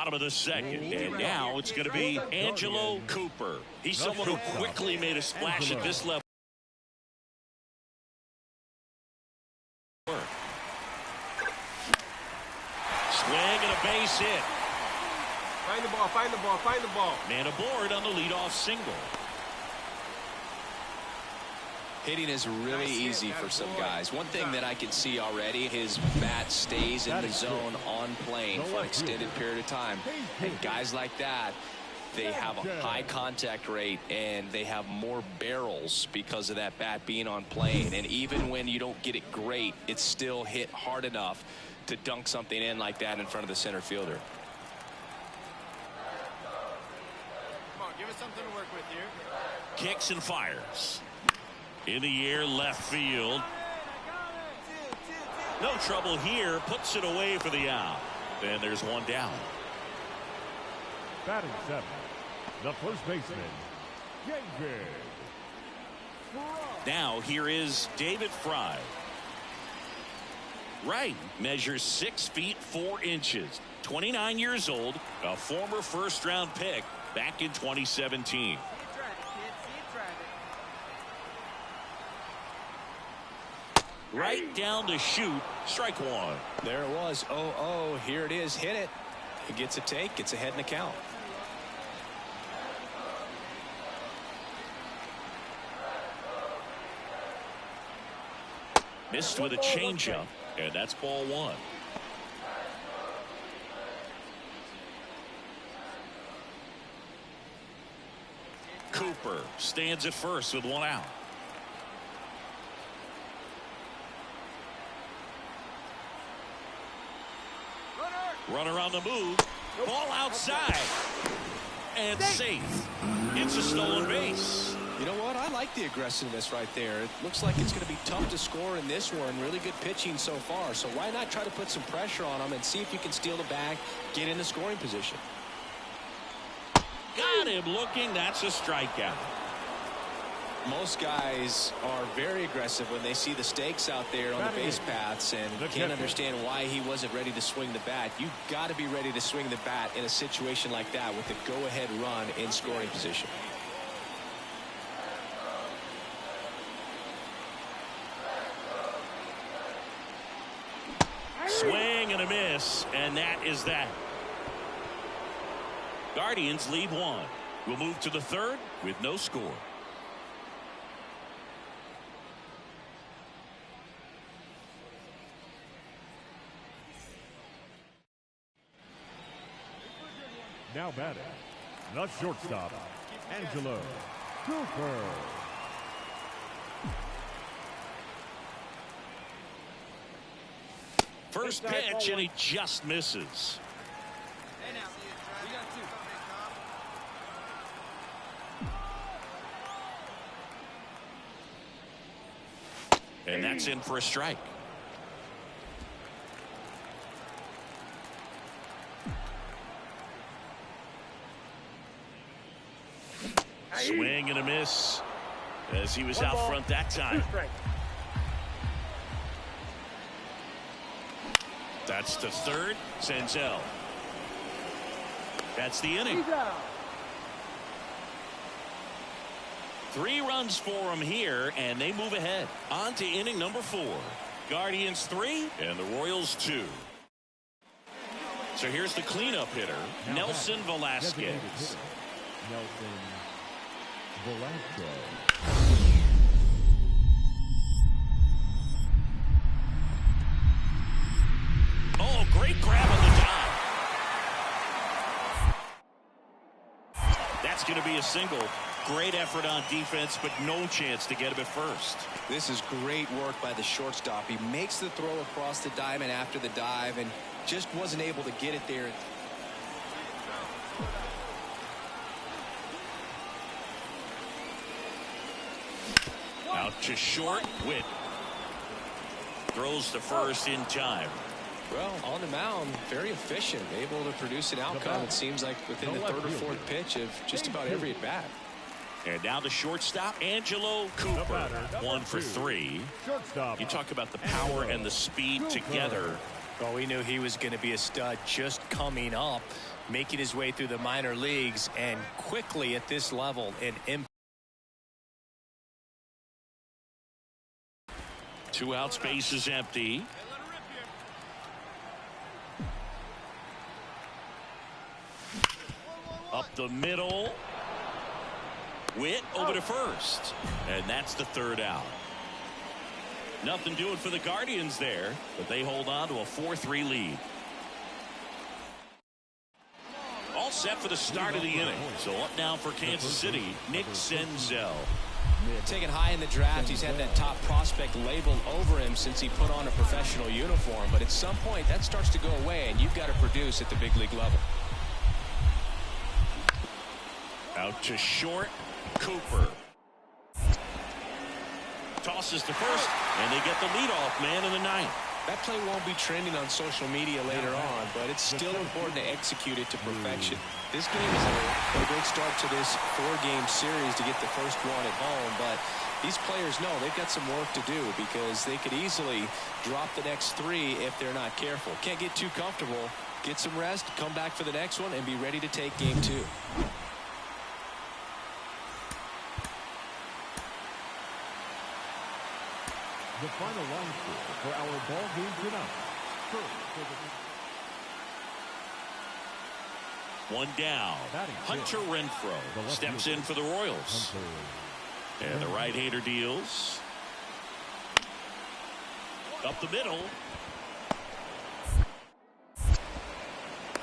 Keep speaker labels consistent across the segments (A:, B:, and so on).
A: bottom of the second. And now it's going to be Angelo Cooper. He's someone who quickly made a splash at this level. Swing and a base hit.
B: Find the ball, find the ball, find the ball.
A: Man aboard on the leadoff single.
C: Hitting is really easy for some guys. One thing that I can see already, his bat stays in the zone on plane for an extended period of time. And guys like that, they have a high contact rate and they have more barrels because of that bat being on plane. And even when you don't get it great, it's still hit hard enough to dunk something in like that in front of the center fielder.
D: Come on, give us something to work with here.
A: Kicks and fires. In the air, left field. No trouble here. Puts it away for the out. And there's one down.
E: Batting seventh, the first baseman, David Fry.
A: Now here is David Fry. Right, measures 6 feet 4 inches. 29 years old, a former first-round pick back in 2017. Right down to shoot. Strike one.
C: There it was. 0-0. Here it is. Hit it. He gets a take. Gets ahead in the count.
A: Missed with a changeup, and that's ball one. Cooper stands at first with one out. Runner on the move. Ball outside. And safe. It's a stolen base.
C: You know what? I like the aggressiveness right there. It looks like it's going to be tough to score in this one. Really good pitching so far. So why not try to put some pressure on them and see if you can steal the bag, get in the scoring position.
A: Got him looking. That's a strikeout.
C: Most guys are very aggressive when they see the stakes out there on the base paths and can't understand why he wasn't ready to swing the bat. You've got to be ready to swing the bat in a situation like that with the go-ahead run in scoring position.
A: Swing and a miss, and that is that. Guardians lead one. We'll move to the third with no score.
E: Now batting, the shortstop, Angelo Cooper.
A: First pitch, and he just misses. And that's in for a strike. Swing and a miss as he was out front that time. That's the third. Senzel. That's the inning. 3 runs for him here, and they move ahead. On to inning number 4. Guardians 3 and the Royals 2. So here's the cleanup hitter, Nelson Velasquez.
E: Nelson Velasquez.
A: Oh, great grab on the dive. That's going to be a single. Great effort on defense, but no chance to get him at first.
C: This is great work by the shortstop. He makes the throw across the diamond after the dive and just wasn't able to get it there.
A: Out to short. Witt throws to first in time.
C: Well, on the mound, very efficient, able to produce an outcome, it seems like, within the third or fourth pitch of just about every at-bat.
A: And now the shortstop, Angelo Cooper, 1 for 3. You talk about the power and the speed together.
F: Well, we knew he was going to be a stud just coming up.
C: making his way through the minor leagues and quickly at this level and impact.
A: 2 outs, base is empty. Up the middle. Witt over to first. And that's the 3rd out. Nothing doing for the Guardians there, but they hold on to a 4-3 lead. All set for the start of the inning. So up now for Kansas City, Nick Senzel.
C: Taken high in the draft, he's had that top prospect labeled over him since he put on a professional uniform. But at some point, that starts to go away, and you've got to produce at the big league level.
A: Out to short, Cooper. Tosses to first, and they get the leadoff man in the 9th.
C: That play won't be trending on social media later on, but it's still important to execute it to perfection. This game is a great start to this 4-game series to get the first one at home, but these players know they've got some work to do because they could easily drop the next 3 if they're not careful. Can't get too comfortable. Get some rest, come back for the next one, and be ready to take game 2.
E: The final line score for our ball game tonight.
A: One down. Hunter Renfroe steps in for the Royals. And the right-hander deals. Up the middle.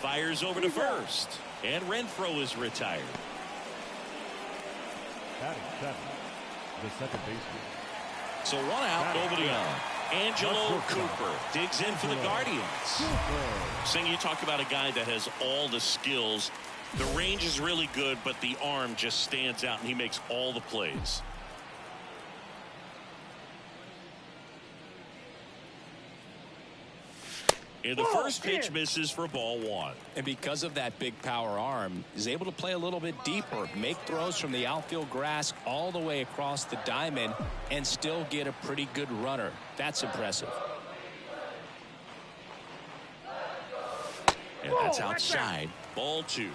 A: Fires over to first. And Renfroe is retired.
E: Batting 7, the second baseman.
A: So 1 out, nobody on. Angelo Cooper digs in for the Guardians. Saying you talk about a guy that has all the skills. The range is really good, but the arm just stands out, and he makes all the plays. And the first pitch misses for ball 1.
C: And because of that big power arm, he's able to play a little bit deeper, make throws from the outfield grass all the way across the diamond, and still get a pretty good runner. That's impressive.
A: And that's outside. Ball 2.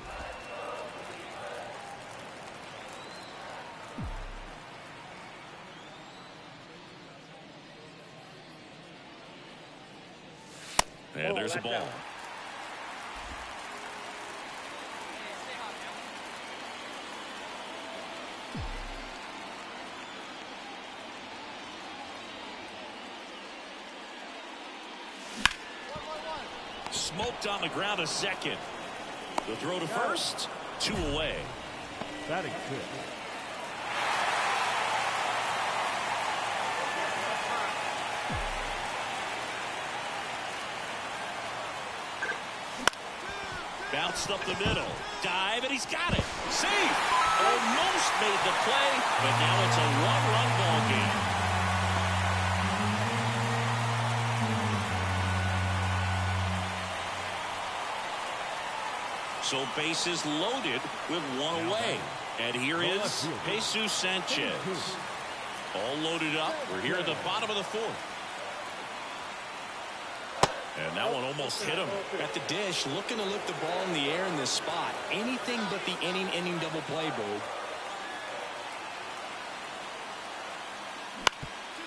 A: And there's a ball. Smoked on the ground a second. The throw to first. 2 away.
E: Batting 6.
A: Bounced up the middle. Dive, and he's got it. Safe. Almost made the play, but now it's a 1-run ball game. So bases loaded with 1 away. And here is Jesus Sanchez. All loaded up. We're here at the bottom of the 4th. And that one almost hit him.
C: At the dish, looking to lift the ball in the air in this spot. Anything but the inning double play, Bird.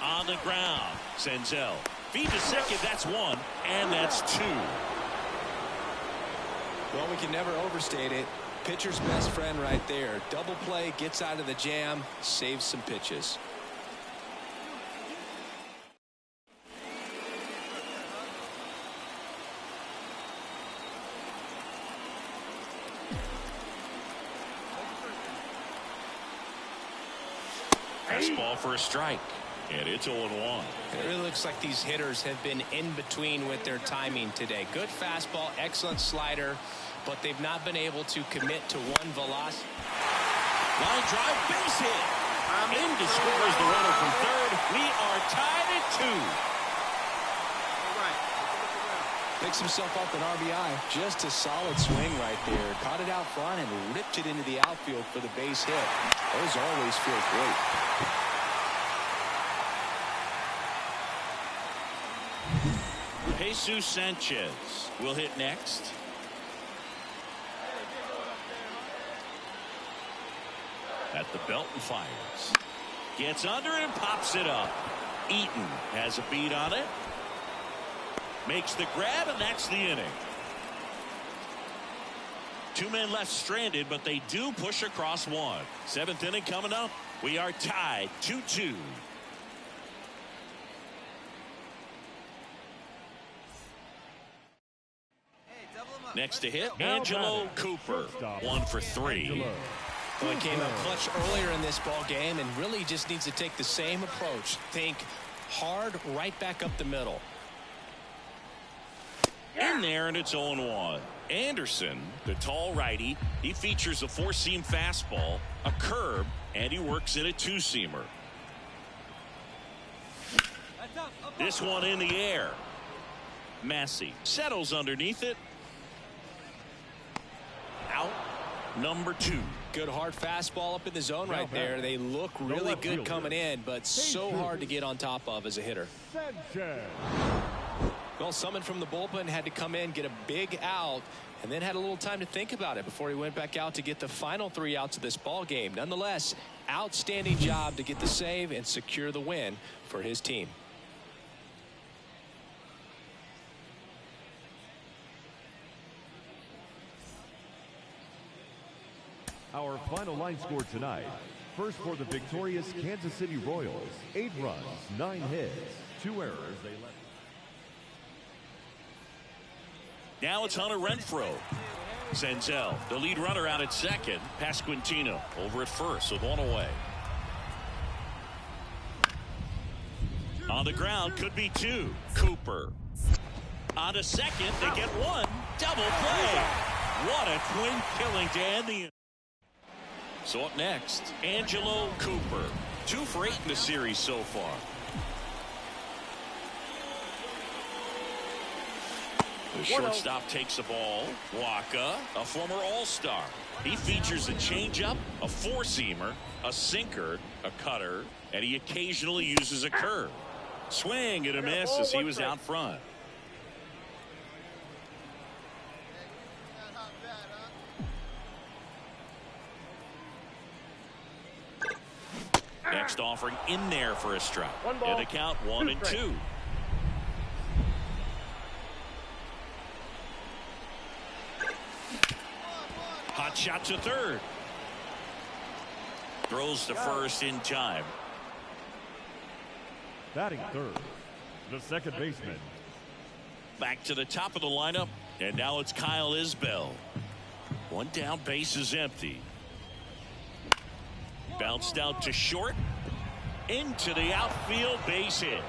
A: On the ground, Senzel. Feed to second, that's 1, and that's 2.
C: Well, we can never overstate it. Pitcher's best friend right there. Double play, gets out of the jam, saves some pitches.
A: Fastball for a strike, and it's 0-1.
C: It really looks like these hitters have been in between with their timing today. Good fastball, excellent slider, but they've not been able to commit to one velocity.
A: Line drive, base hit. In to score is the runner from third. We are tied at 2.
C: Picks himself up an RBI. Just a solid swing right there. Caught it out front and ripped it into the outfield for the base hit. Those always feel great.
A: Jesus Sanchez will hit next. The belt and fires. Gets under it and pops it up. Eaton has a beat on it. Makes the grab, and that's the inning. 2 men left stranded, but they do push across one. 7th inning coming up. We are tied 2-2. Next to hit, Angelo Cooper. 1 for 3.
C: Well, he came out clutch earlier in this ball game and really just needs to take the same approach. Think hard right back up the middle.
A: In there, and it's 0-1. Anderson, the tall righty, he features a 4-seam fastball, a curve, and he works in a 2-seamer. This one in the air. Massey settles underneath it. Out. Number 2.
C: Good hard fastball up in the zone right there. They look really good coming in, but so hard to get on top of as a hitter. Well, someone from the bullpen had to come in, get a big out, and then had a little time to think about it before he went back out to get the final 3 outs of this ball game. Nonetheless, outstanding job to get the save and secure the win for his team.
E: Our final line score tonight. First for the victorious Kansas City Royals, 8 runs, 9 hits, 2 errors. They left.
A: Now it's Hunter Renfroe. Senzel, the lead runner, out at second. Pasquantino over at first with 1 away. On the ground, could be 2. Cooper. On to second, they get 1. Double play. What a twin killing to end the. So up next, Angelo Cooper. 2 for 8 in the series so far. The shortstop takes the ball. Waka, a former All-Star. He features a changeup, a 4-seamer, a sinker, a cutter, and he occasionally uses a curve. Swing and a miss as he was out front. Next offering in there for a strike. And the count 1-2. Hot shot to third. Throws to first in time.
E: Batting third, the second baseman.
A: Back to the top of the lineup, and now it's Kyle Isbell. 1 down, base is empty. Bounced out to short. Into the outfield, base hit.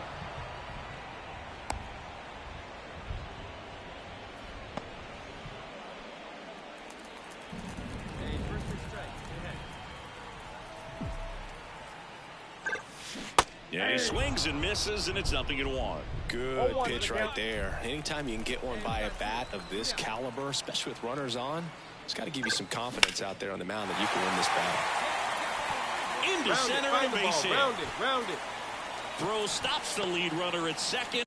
A: Yeah, he swings and misses, and it's 0-1.
C: Good pitch right there. Anytime you can get one by a bat of this caliber, especially with runners on, it's got to give you some confidence out there on the mound that you can win this battle.
A: Into center and base hit.
B: Round it.
A: Throw stops the lead runner at second.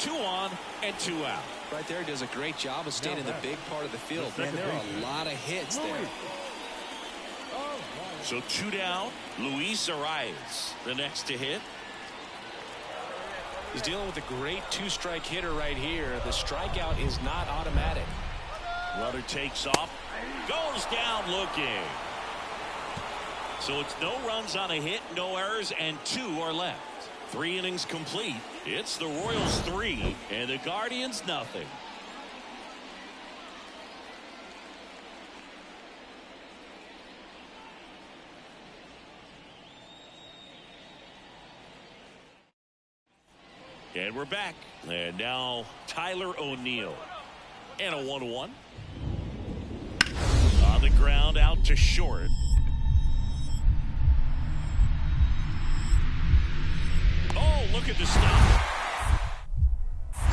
A: 2 on and 2 out.
C: Right there, does a great job of staying in the big part of the field. Man, there are a lot of hits there.
A: So 2 down. Luis Arias, the next to hit.
F: He's dealing with a great 2-strike hitter right here. The strikeout is not automatic.
A: Runner takes off, goes down looking. So it's no runs on a hit, no errors, and 2 are left. 3 innings complete. It's the Royals 3 and the Guardians nothing. And we're back. And now Tyler O'Neill. And a 1-1. On the ground, out to short. Oh, look at the stop.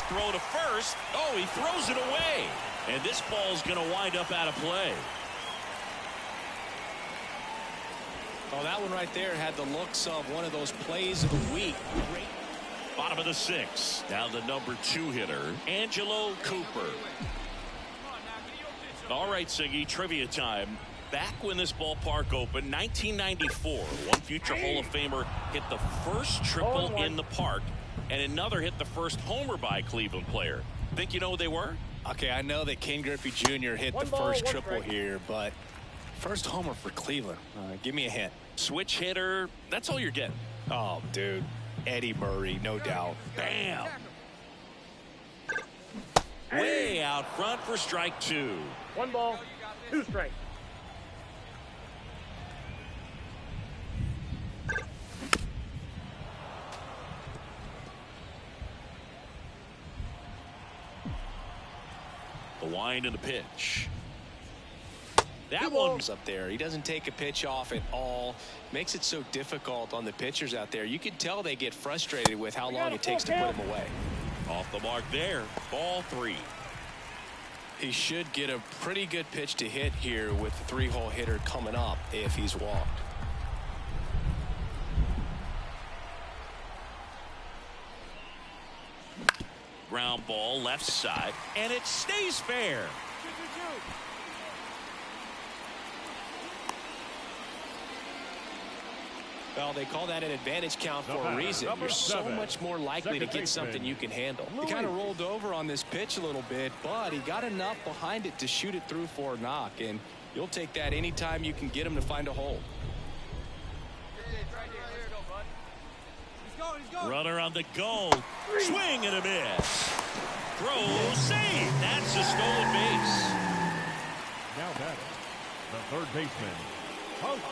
A: Throw to first. Oh, he throws it away. And this ball's going to wind up out of play.
F: Oh, that one right there had the looks of one of those plays of the week.
A: Bottom of the 6th. Now the number 2 hitter, Angelo Cooper. All right, Siggy, trivia time. Back when this ballpark opened, 1994, one future Hall of Famer hit the first triple in the park, and another hit the first homer by a Cleveland player. Think you know who they were?
F: Okay, I know that Ken Griffey Jr. hit the first triple here, but first homer for Cleveland. Give me a hint.
A: Switch hitter, that's all you're getting.
F: Oh, dude. Eddie Murray, no doubt.
A: Bam! Way out front for strike 2.
B: 1 ball, 2 strikes.
A: The wind and the pitch. That
F: one's up there. He doesn't take a pitch off at all. Makes it so difficult on the pitchers out there. You can tell they get frustrated with how long it takes to put him away.
A: Off the mark there. Ball 3.
F: He should get a pretty good pitch to hit here with the 3-hole hitter coming up if he's walked.
A: Ground ball left side, and it stays fair.
F: Well, they call that an advantage count for a reason. You're so much more likely to get something you can handle. He kind of rolled over on this pitch a little bit, but he got enough behind it to shoot it through for a knock, and you'll take that anytime you can get him to find a hole.
A: Runner on the go. Swing and a miss. Throw, save. That's a stolen base.
E: Now batting, the third baseman, Jose.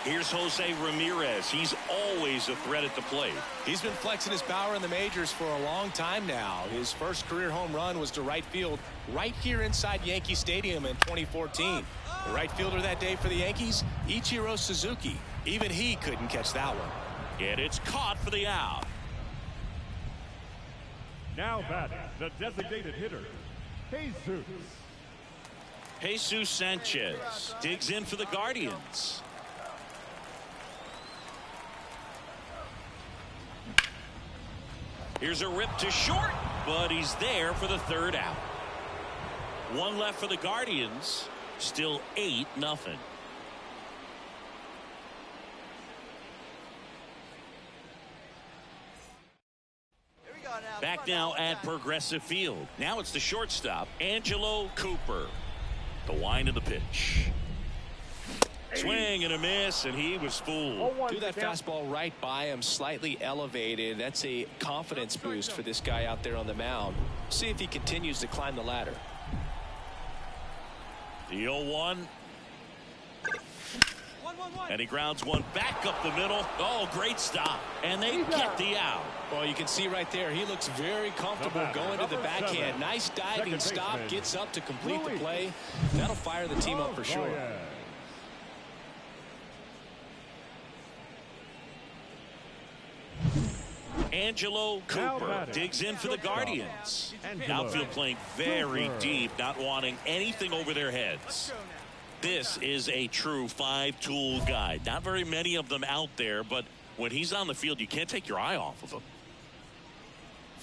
A: Here's Jose Ramirez. He's always a threat at the plate.
F: He's been flexing his power in the majors for a long time now. His first career home run was to right field right here inside Yankee Stadium in 2014. The right fielder that day for the Yankees, Ichiro Suzuki. Even he couldn't catch that one.
A: And it's caught for the out.
E: Now batting, the designated hitter, Jesus.
A: Jesus Sanchez digs in for the Guardians. Here's a rip to short, but he's there for the 3rd out. 1 left for the Guardians. Still 8-0. Back now at Progressive Field. Now it's the shortstop, Angelo Cooper. The wind of the pitch. Swing and a miss, and he was fooled.
F: Do that fastball right by him, slightly elevated. That's a confidence boost for this guy out there on the mound. See if he continues to climb the ladder.
A: The 0-1. And he grounds one back up the middle. Oh, great stop. And they get the out.
F: Well, you can see right there, he looks very comfortable going to the backhand. Nice diving stop, gets up to complete the play. That'll fire the team up for sure.
A: Angelo Cooper digs in for the Guardians. Outfield playing very deep, not wanting anything over their heads. This is a true 5-tool guy. Not very many of them out there, but when he's on the field, you can't take your eye off of him.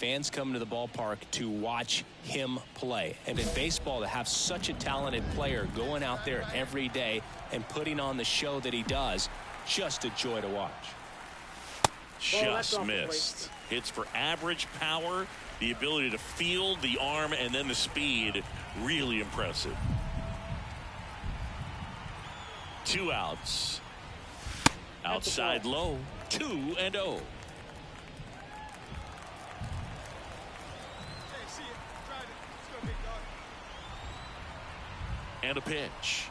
F: fans come to the ballpark to watch him play. And in baseball, to have such a talented player going out there every day and putting on the show that he does, just a joy to watch.
A: Just missed. Hits for average power, the ability to field the arm, and then the speed. Really impressive. 2 outs. Outside low. 2-0. And a pitch.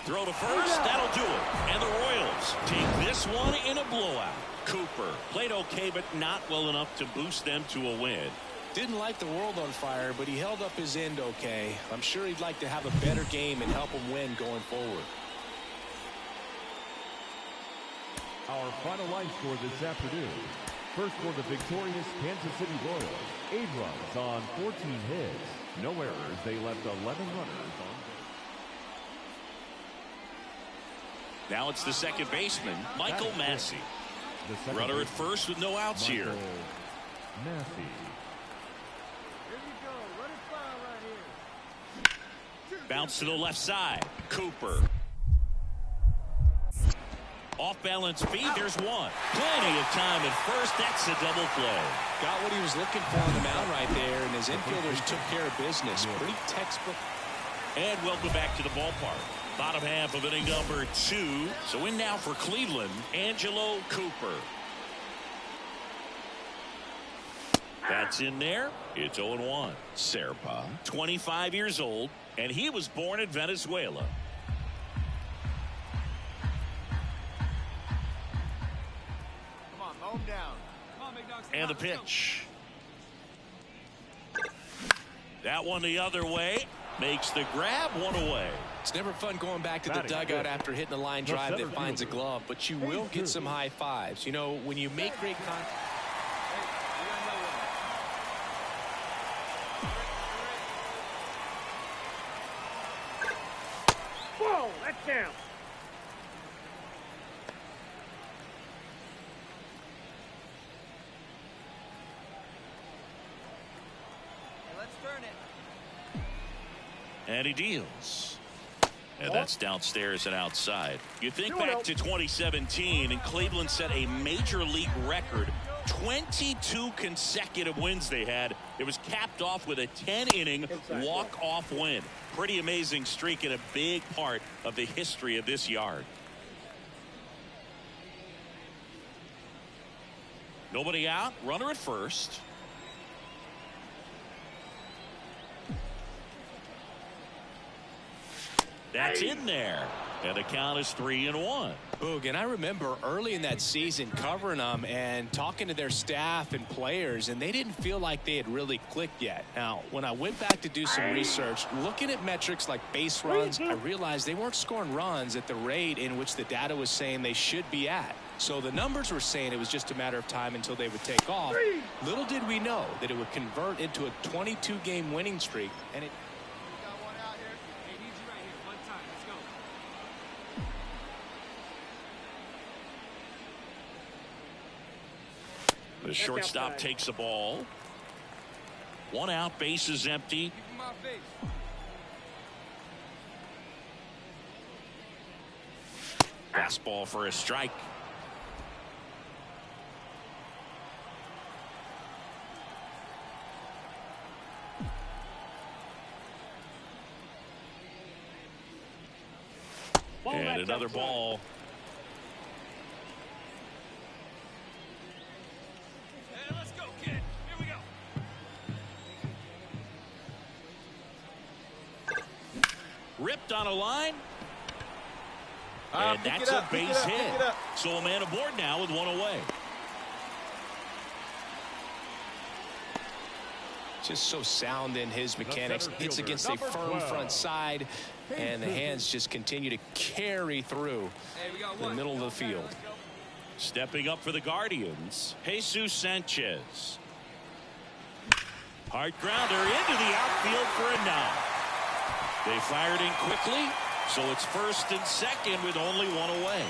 A: Throw to first. That'll do it. And the Royals take this one in a blowout. Cooper played okay, but not well enough to boost them to a win.
F: Didn't light the world on fire, but he held up his end okay. I'm sure he'd like to have a better game and help him win going forward.
E: Our final line score this afternoon. First for the victorious Kansas City Royals, 8 runs on 14 hits. No errors. They left 11 runners on.
A: Now it's the second baseman, Michael Massey. Runner at first with no outs here.
E: Massey.
A: Bounce to the left side. Cooper. Off balance feet. There's one. Plenty of time at first. That's a double play.
F: Got what he was looking for on the mound right there, and his infielders took care of business. Pretty textbook.
A: And welcome back to the ballpark. Bottom half of inning number 2. So in now for Cleveland, Angelo Cooper. That's in there. It's 0-1. Serpa, 25 years old, and he was born in Venezuela.
D: Come on, mow him down. Come on, big dogs.
A: And the pitch. That one the other way. Makes the grab, one away.
F: It's never fun going back to the dugout after hitting a line drive that finds a glove, but you will get some high fives. You know, when you make great contact.
B: Whoa, that's down.
D: Hey, let's turn it.
A: And he deals. And that's downstairs and outside. You think back to 2017, and Cleveland set a major league record. 22 consecutive wins they had. It was capped off with a 10-inning walk-off win. Pretty amazing streak and a big part of the history of this yard. Nobody out. Runner at first. That's in there. And the count is 3-1.
F: Boog, and I remember early in that season covering them and talking to their staff and players, and they didn't feel like they had really clicked yet. Now, when I went back to do some research, looking at metrics like base runs, I realized they weren't scoring runs at the rate in which the data was saying they should be at. So the numbers were saying it was just a matter of time until they would take off. Little did we know that it would convert into a 22-game winning streak, and it.
A: The shortstop takes the ball. 1 out, base is empty. Fastball for a strike. And another ball. Ripped on a line. And that's a base hit. So a man aboard now with 1 away.
F: Just so sound in his mechanics. Hits against a firm front side, and the hands just continue to carry through the middle of the field.
A: Stepping up for the Guardians, Jesus Sanchez. Hard grounder into the outfield for a knock. They fired in quickly, so it's first and second with only 1 away.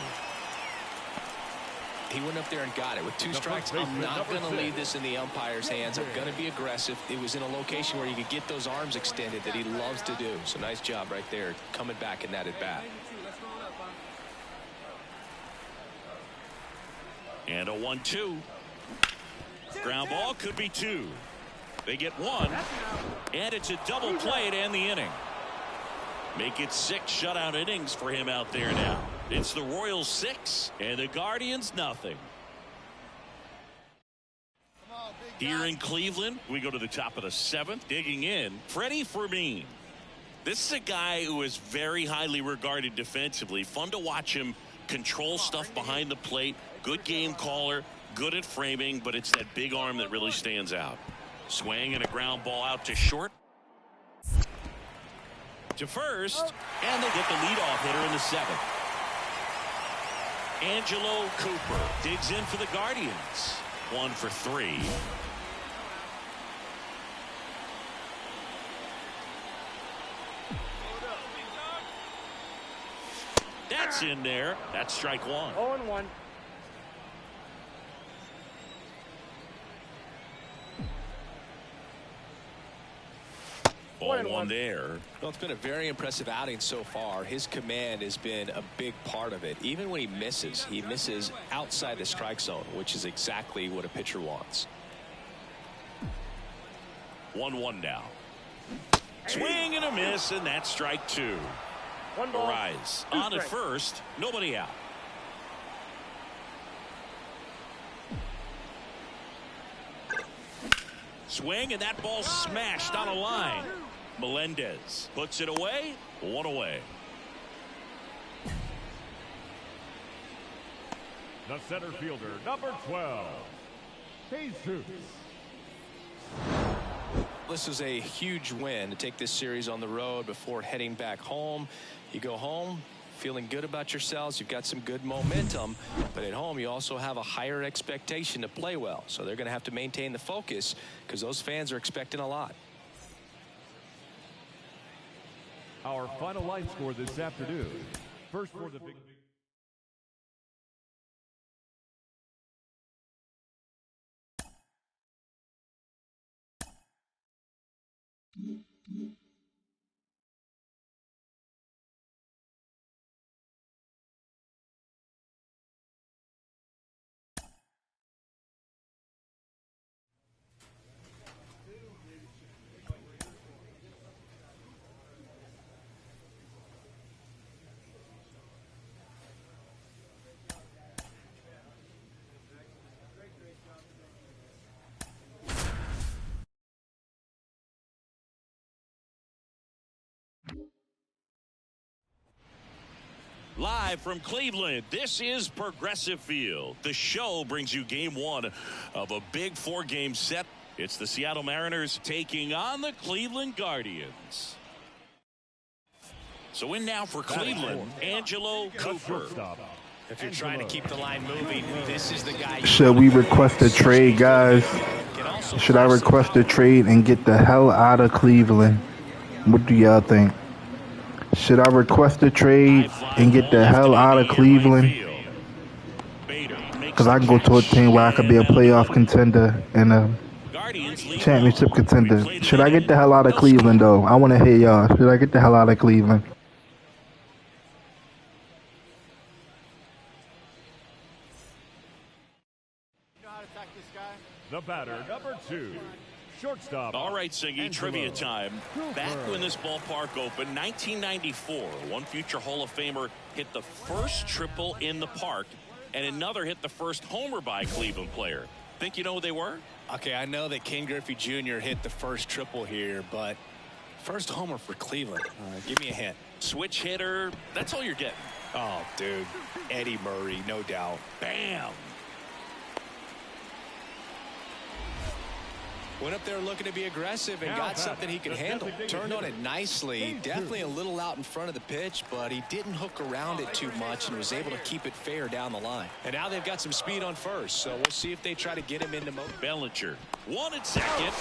F: He went up there and got it. With 2 strikes, I'm not going to leave this in the umpire's hands. I'm going to be aggressive. It was in a location where you could get those arms extended that he loves to do. So nice job right there, coming back in that at bat.
A: And a 1-2. Ground ball could be 2. They get 1. And it's a double play to end the inning. Make it 6 shutout innings for him out there now. It's the Royals 6 and the Guardians nothing. Here in Cleveland, we go to the top of the 7th. Digging in, Freddie Fermin. This is a guy who is very highly regarded defensively. Fun to watch him control stuff behind the plate. Good game caller, good at framing, but it's that big arm that really stands out. Swing and a ground ball out to short. To first, and they get the leadoff hitter in the 7th. Angelo Cooper digs in for the Guardians. 1 for 3. That's in there. That's strike 1.
B: 0-1.
A: Ball 1 there.
F: Well, it's been a very impressive outing so far. His command has been a big part of it. Even when he misses outside the strike zone, which is exactly what a pitcher wants.
A: 1-1 now. Swing and a miss, and that's strike 2.
B: 1 ball.
A: Arise
B: 2
A: on at
B: strikes.
A: first, nobody out. Swing, and that ball smashed on a line. Melendez puts it away. 1 away.
E: The center fielder, number 12, Jesus.
F: This is a huge win to take this series on the road before heading back home. You go home feeling good about yourselves. You've got some good momentum, but at home you also have a higher expectation to play well. So they're going to have to maintain the focus because those fans are expecting a lot.
E: Our final line score this afternoon. First for the big.
A: Live from Cleveland, this is Progressive Field. The show brings you game 1 of a big 4-game set. It's the Seattle Mariners taking on the Cleveland Guardians. So in now for Cleveland, Angelo Cooper.
F: If you're trying to keep the line moving, this is the guy.
G: Should we request a trade, guys? Should I request a trade and get the hell out of Cleveland? What do y'all think? Should I request a trade and get the hell out of Cleveland? Because I can go to a team where I could be a playoff contender and a championship contender. Should I get the hell out of Cleveland, though? I want to hear y'all. Should I get the hell out of Cleveland?
D: You know how to attack this guy?
E: The batter, number 2, shortstop.
A: All right, Singy, trivia time. Back when this ballpark opened, 1994, one future Hall of Famer hit the first triple in the park, and another hit the first homer by a Cleveland player. Think you know who they were?
F: Okay, I know that Ken Griffey Jr. hit the first triple here, but first homer for Cleveland. Give me a hint.
A: Switch hitter. That's all you're getting.
F: Oh, dude. Eddie Murray, no doubt.
A: Bam.
F: Went up there looking to be aggressive and got something he could handle. Turned on it nicely. Definitely a little out in front of the pitch, but he didn't hook around it too much and was able to keep it fair down the line. And now they've got some speed on first, so we'll see if they try to get him into mode.
A: Bellinger, 1 at second.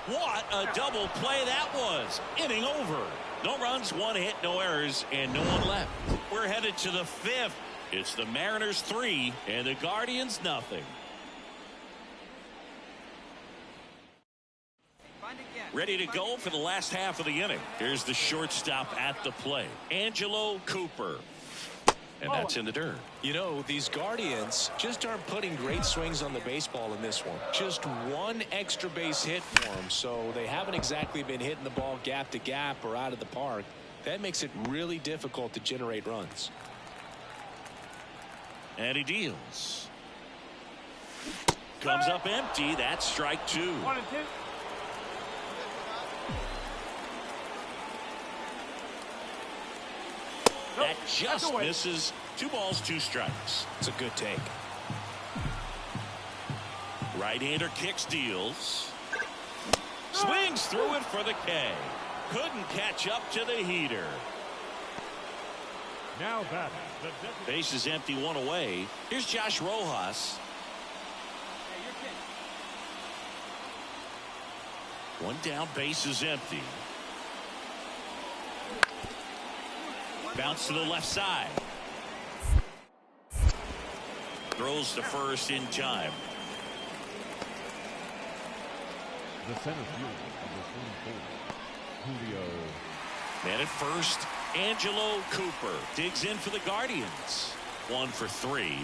A: What a double play that was. Inning over. No runs, 1 hit, no errors, and no one left. We're headed to the 5th. It's the Mariners 3 and the Guardians nothing. Ready to go for the last half of the inning. Here's the shortstop at the plate, Angelo Cooper. And that's in the dirt.
F: You know, these Guardians just aren't putting great swings on the baseball in this one. Just one extra base hit for them, so they haven't exactly been hitting the ball gap to gap or out of the park. That makes it really difficult to generate runs.
A: And he deals. Comes up empty. That's strike 2.
B: 1 and 2.
A: That just misses. 2 balls, 2 strikes.
F: It's a good take.
A: Right-hander kicks, deals. Swings through it for the K. Couldn't catch up to the heater.
E: Now batting.
A: Base is empty, 1 away. Here's Josh Rojas. 1 down, base is empty. Bounce to the left side. Throws to first in time.
E: The center fielder, number 24, Julio.
A: Man at first, Angelo Cooper digs in for the Guardians. 1 for 3.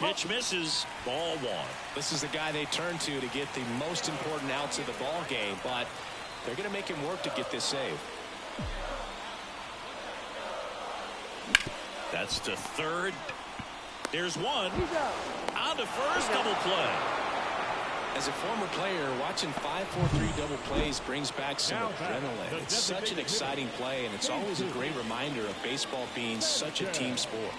A: Pitch misses. Ball 1.
F: This is the guy they turn to get the most important outs of the ball game, but they're going to make him work to get this save.
A: That's to third. There's 1. On to first, double play.
F: As a former player, watching 5-4-3 double plays brings back some adrenaline. It's such an exciting play, and it's always a great reminder of baseball being such a team sport.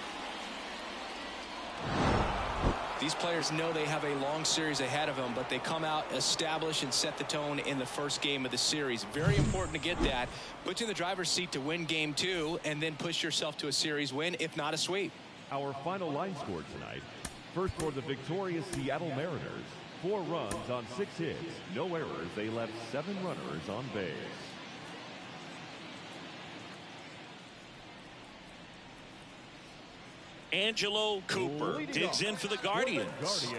F: These players know they have a long series ahead of them, but they come out, establish, and set the tone in the first game of the series. Very important to get that. Put you in the driver's seat to win game 2, and then push yourself to a series win, if not a sweep.
E: Our final line score tonight. First for the victorious Seattle Mariners. 4 runs on 6 hits. No errors. They left 7 runners on base.
A: Angelo Cooper digs in for the Guardians.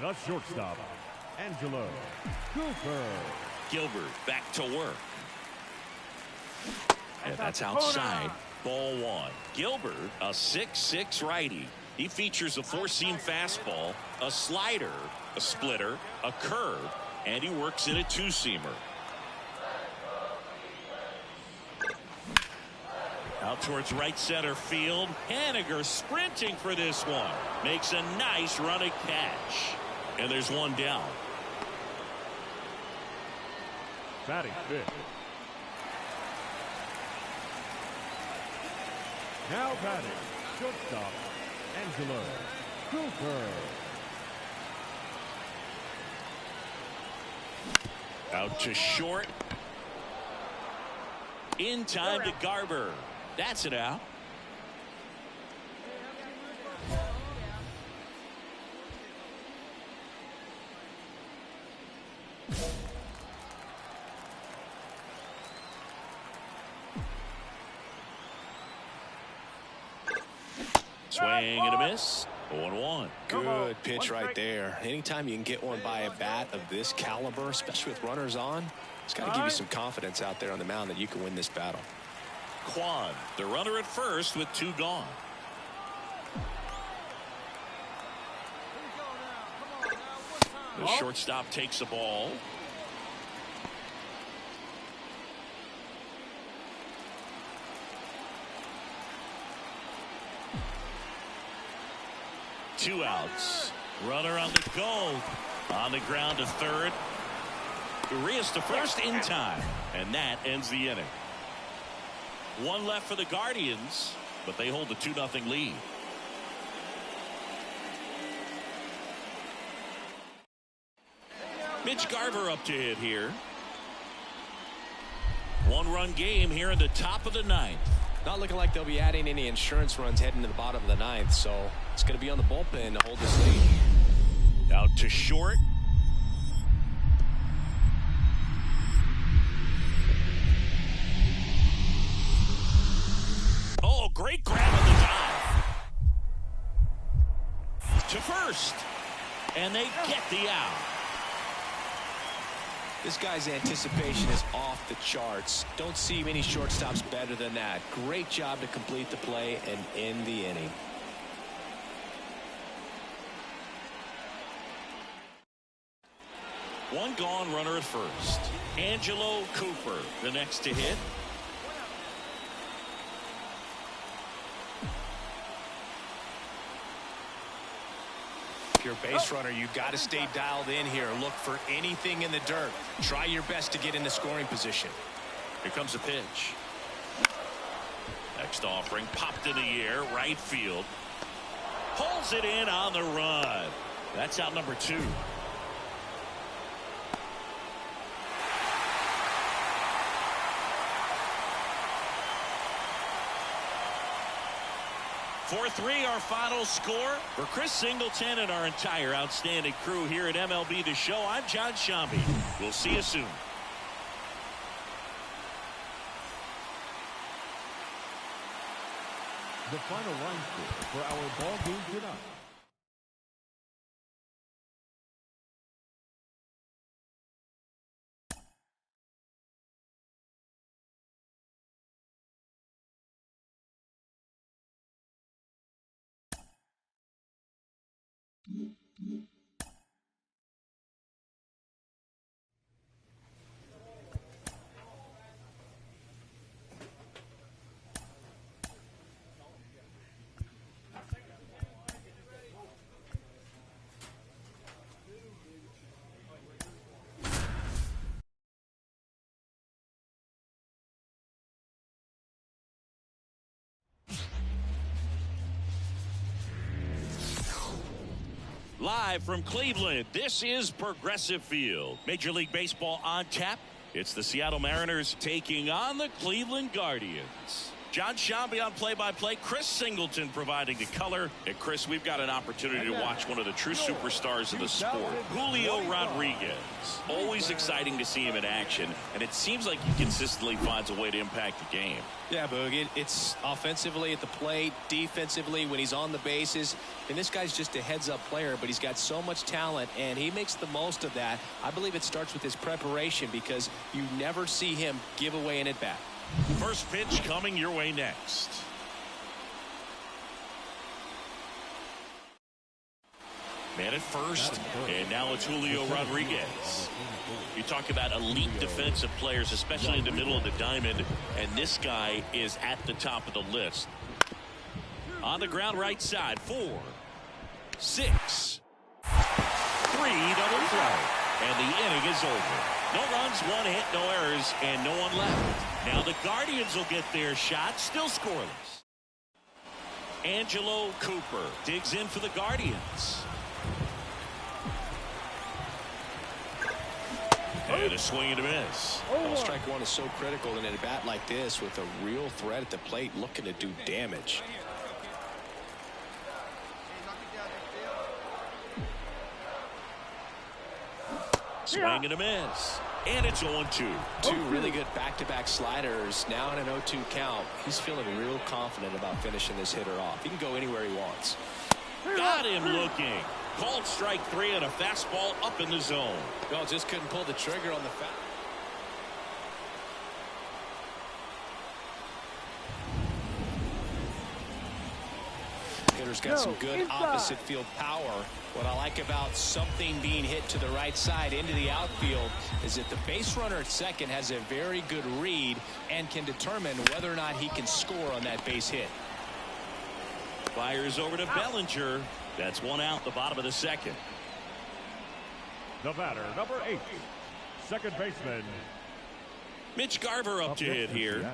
E: The shortstop, Angelo Cooper.
A: Gilbert back to work. And that's outside. Ball 1. Gilbert, a 6'6" righty. He features a 4-seam fastball, a slider, a splitter, a curve, and he works in a 2-seamer. Out towards right center field. Haniger sprinting for this one. Makes a nice running catch. And there's 1 down.
E: Batting 5th. Now batting, shortstop, Angelo Cooper.
A: Out to short. In time to Garber. That's it out. Swing and a miss. 0-1.
F: Good pitch right there. Anytime you can get one by a bat of this caliber, especially with runners on, it's got to give you some confidence out there on the mound that you can win this battle.
A: Quan, the runner at first with 2 gone. The shortstop takes the ball. Two outs. Runner on the go. On the ground to third. Urias to first in time. And that ends the inning. 1 left for the Guardians, but they hold the 2-0 lead. Mitch Garver up to hit here. 1-run game here in the top of the 9th.
F: Not looking like they'll be adding any insurance runs heading to the bottom of the 9th, so it's going to be on the bullpen to hold this lead.
A: Out to short. first. And they get the out.
F: This guy's anticipation is off the charts. Don't see many shortstops better than that. Great job to complete the play and end the inning.
A: One gone, runner at first. Angelo Cooper, the next to hit.
F: If you're a base runner, you got to stay dialed in here. Look for anything in the dirt. Try your best to get into scoring position.
A: Here comes a pitch. Next offering popped in the air, right field. Pulls it in on the run. That's out number 2. For 3, our final score. For Chris Singleton and our entire outstanding crew here at MLB The Show, I'm John Shambi. We'll see you soon.
E: The final line score for our ball game tonight.
A: Live from Cleveland, this is Progressive Field. Major League Baseball on tap. It's the Seattle Mariners taking on the Cleveland Guardians. John Shambi on play-by-play. Chris Singleton providing the color. And Chris, we've got an opportunity to watch one of the true superstars of the sport, Julio Rodriguez. Always exciting to see him in action, and it seems like he consistently finds a way to impact the game.
F: Yeah, Boog, it's offensively at the plate, defensively when he's on the bases. And this guy's just a heads-up player, but he's got so much talent, and he makes the most of that. I believe it starts with his preparation because you never see him give away an at-bat.
A: First pitch coming your way next. Man at first, and now it's Julio Rodriguez. You talk about elite defensive players, especially in the middle of the diamond, and this guy is at the top of the list. On the ground right side, 4, 6, 3 double play, and the inning is over. No runs, 1 hit, no errors, and no one left. Now the Guardians will get their shot, still scoreless. Angelo Cooper digs in for the Guardians. And a swing and a miss.
F: Well, strike one is so critical in a bat like this with a real threat at the plate looking to do damage.
A: Swing and a miss. And it's 0-2.
F: 2 really good back-to-back sliders. Now in an 0-2 count. He's feeling real confident about finishing this hitter off. He can go anywhere he wants.
A: Got him looking. Called strike 3 and a fastball up in the zone.
F: Well, just couldn't pull the trigger on the foul. Hitter's got some good opposite field power. What I like about something being hit to the right side into the outfield is that the base runner at second has a very good read and can determine whether or not he can score on that base hit.
A: Fires over to Bellinger. That's 1 out, the bottom of the second.
E: The batter, number 8, second baseman,
A: Mitch Garver up to hit here.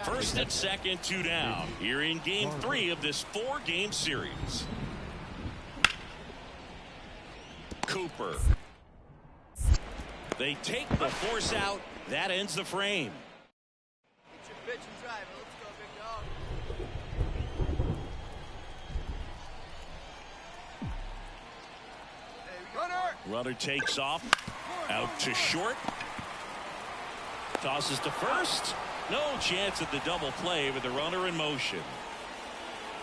A: First and second, 2 down. Here in game 3 of this 4-game series. Cooper. They take the force out. That ends the frame.
D: Get your pitch and drive. Let's go, big dog.
A: Runner takes off. Out to short. Tosses to first. No chance at the double play with the runner in motion.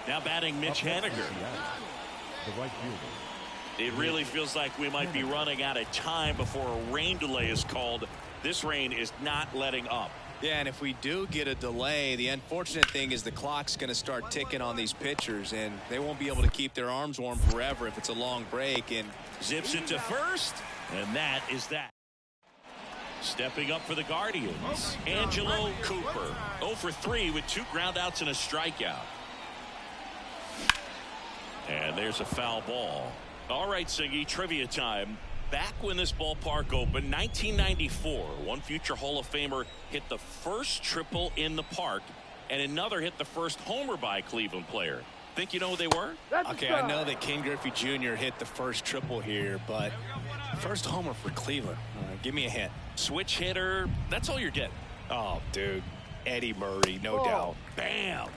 A: Now batting Mitch Haniger.
E: The right fielder,
A: It really feels like we might be running out of time before a rain delay is called. This rain is not letting up.
F: Yeah, and if we do get a delay, the unfortunate thing is the clock's going to start ticking on these pitchers, and they won't be able to keep their arms warm forever if it's a long break. And
A: zips it to first, and that is that. Stepping up for the Guardians, Angelo Cooper. 0 for 3 with 2 groundouts and a strikeout. And there's a foul ball. All right, Siggy, trivia time. Back when this ballpark opened, 1994, one future Hall of Famer hit the first triple in the park, and another hit the first homer by a Cleveland player. Think you know who they were?
F: Okay, I know that Ken Griffey Jr. hit the first triple here, but first homer for Cleveland. Give me a hint.
A: Switch hitter. That's all you're getting.
F: Oh, dude. Eddie Murray, no doubt.
A: Bam.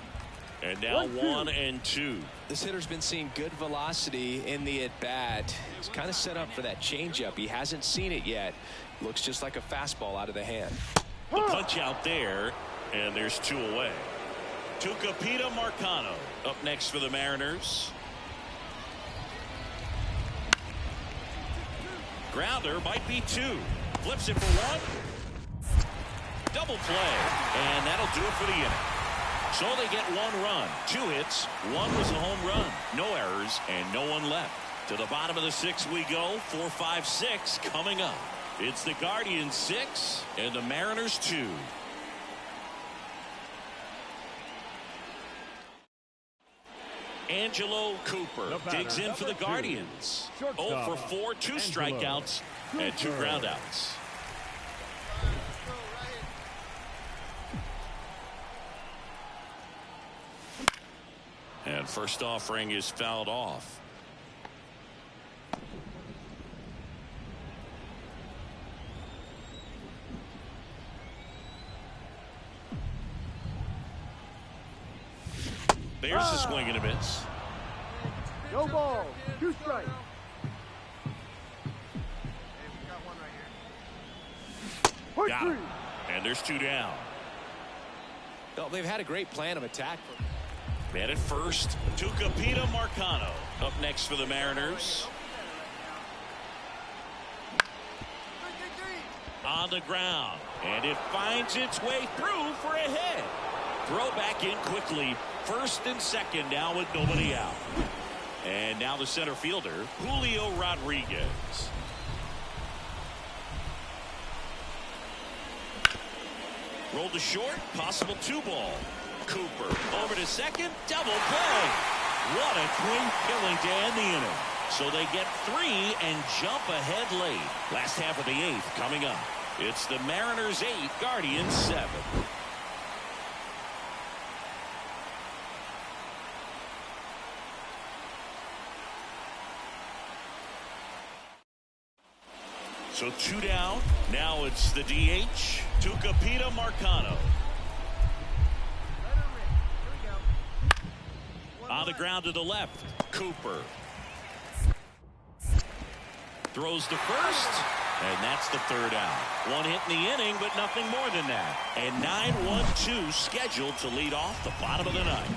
A: And now 1 and 2.
F: This hitter's been seeing good velocity in the at-bat. He's kind of set up for that changeup. He hasn't seen it yet. Looks just like a fastball out of the hand.
A: The punch out there, and there's 2 away. Tucupita Marcano up next for the Mariners. Grounder might be 2. Flips it for 1. Double play, and that'll do it for the inning. So they get 1 run, 2 hits, 1 was a home run, no errors, and no one left. To the bottom of the 6th we go. 4, 5, 6 coming up. It's the Guardians 6 and the Mariners 2. Angelo Cooper digs in for the Guardians. 0 for 4, 2 strikeouts and 2 groundouts. And first offering is fouled off. There's a swing and a miss.
B: No ball. 2 strikes.
A: Got him. And there's 2 down.
F: Well, they've had a great plan of attack.
A: Man at first, Tucupita Marcano up next for the Mariners. On the ground, and it finds its way through for a hit. Throw back in quickly. First and second now with nobody out. And now the center fielder, Julio Rodriguez. Rolled to short, possible 2 ball. Cooper over to second, double play. What a twin killing to end the inning. So they get 3 and jump ahead late. Last half of the 8th coming up. It's the Mariners 8, Guardians 7. So 2 down. Now it's the DH, Tucupita Marcano. On the ground to the left, Cooper. Throws to first, and that's the 3rd out. 1 hit in the inning, but nothing more than that. And 9-1-2 scheduled to lead off the bottom of the 9th.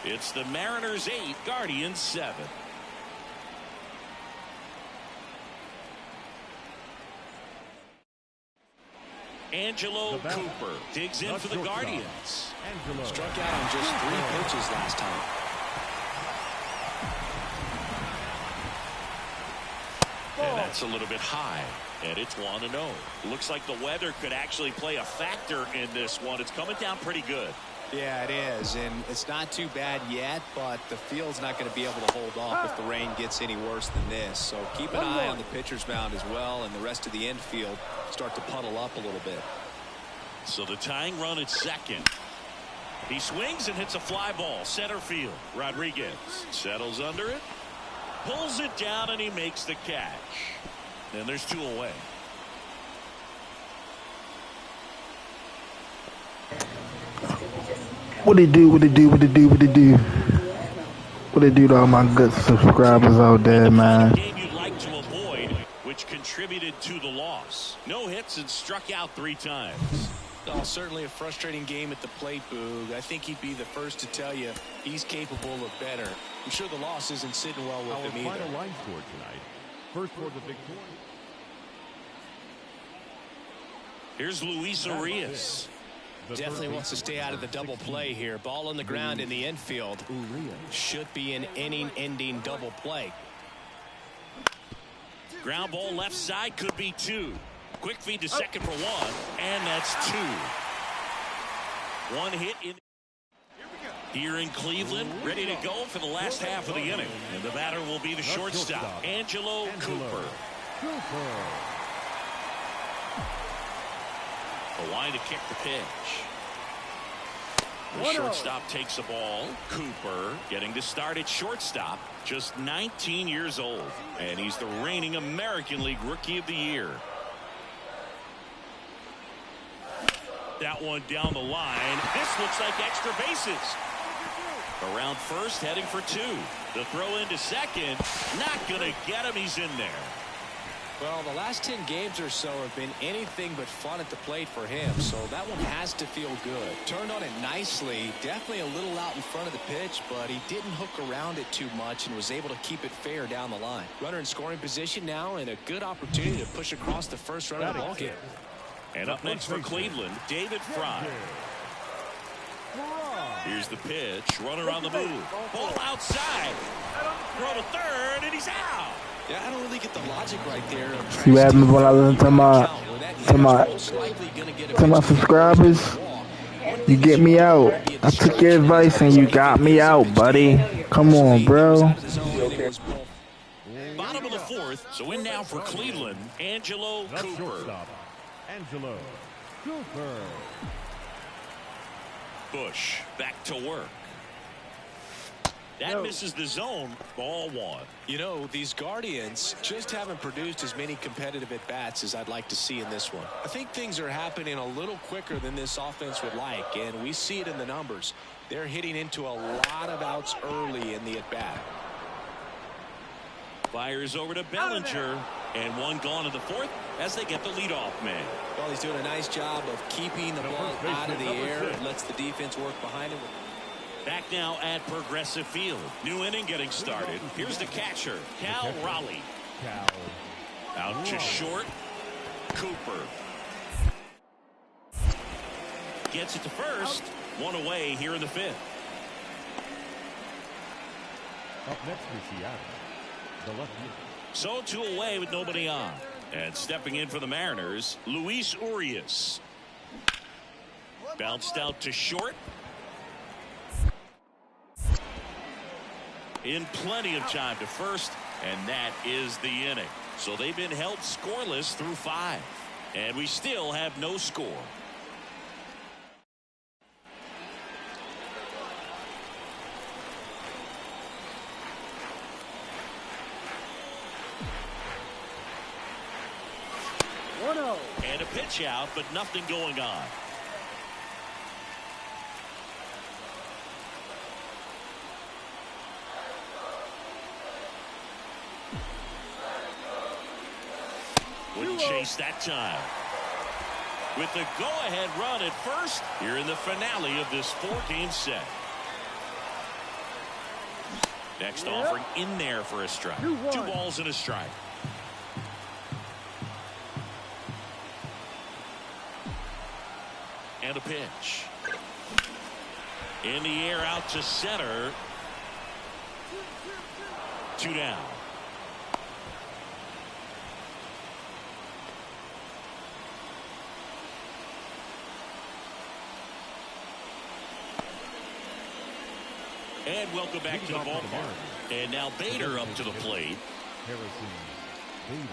A: It's the Mariners 8, Guardians 7. Angelo Cooper digs in for the Guardians.
F: Struck out on just 3 pitches last time.
A: And that's a little bit high, and it's 1-0. Looks like the weather could actually play a factor in this one. It's coming down pretty good.
F: Yeah, it is, and it's not too bad yet, but the field's not going to be able to hold off if the rain gets any worse than this. So keep an eye on the pitcher's mound as well, and the rest of the infield start to puddle up a little bit.
A: So the tying run at second. He swings and hits a fly ball, center field. Rodriguez settles under it, pulls it down, and he makes the catch. And there's 2 away.
G: What it do, what it do, what it do, what it do? What it do to all my good subscribers out there, man?
A: Game you'd like to avoid, which contributed to the loss. No hits and struck out 3 times.
F: Oh, certainly a frustrating game at the plate, Boog. I think he'd be the first to tell you he's capable of better. I'm sure the loss isn't sitting well with him either.
E: Our final line score tonight. First for the victory.
A: Here's Luis Urias.
F: Definitely wants to stay out of the double play here. Ball on the ground in the infield. Should be an inning-ending double play.
A: Ground ball left side, could be 2. Quick feed to second for 1, and that's 2. 1 hit in here in Cleveland, ready to go for the last half of the inning. And the batter will be the shortstop, Angelo Cooper. The line to kick the pitch. The shortstop takes the ball. Cooper getting to start at shortstop, just 19 years old, and he's the reigning American League Rookie of the Year. That one down the line. This looks like extra bases. Around first, heading for 2. The throw into second, not gonna get him. He's in there.
F: Well, the last 10 games or so have been anything but fun at the plate for him, so that one has to feel good. Turned on it nicely, definitely a little out in front of the pitch, but he didn't hook around it too much and was able to keep it fair down the line. Runner in scoring position now, and a good opportunity to push across the first run of the ballgame.
A: And up next for Cleveland, David Fry. Here's the pitch, runner on the move. Ball outside. Throw to third, and he's out.
F: Yeah, I don't really get the logic right there.
G: See what happens when I listen to my subscribers? You get me out. I took your advice and you got me out, buddy. Come on, bro.
A: Bottom of the 4th, so in now for Cleveland, Angelo Cooper.
E: Angelo Cooper.
A: Bush back to work. That misses the zone. Ball 1.
F: You know, these Guardians just haven't produced as many competitive at-bats as I'd like to see in this one. I think things are happening a little quicker than this offense would like, and we see it in the numbers. They're hitting into a lot of outs early in the at-bat.
A: Fires over to Bellinger, and one gone in the 4th as they get the leadoff man.
F: Well, he's doing a nice job of keeping the ball out of the air. It lets the defense work behind him.
A: Back now at Progressive Field. New inning getting started. Here's the catcher, Cal Raleigh. Out to short. Cooper gets it to first. 1 away here in the 5th.
E: Up next for Seattle, the left field.
A: So 2 away with nobody on. And stepping in for the Mariners, Luis Urias. Bounced out to short. In plenty of time to first, and that is the inning. So they've been held scoreless through 5, and we still have no score. And a pitch out, but nothing going on. Wouldn't chase that time. With the go-ahead run at first, here in the finale of this 4-game set. Next offering in there for a strike. 2 balls and a strike. And a pitch. In the air out to center. 2 down. And welcome back to the ballpark. And now Bader up to the plate.
E: Harrison Bader.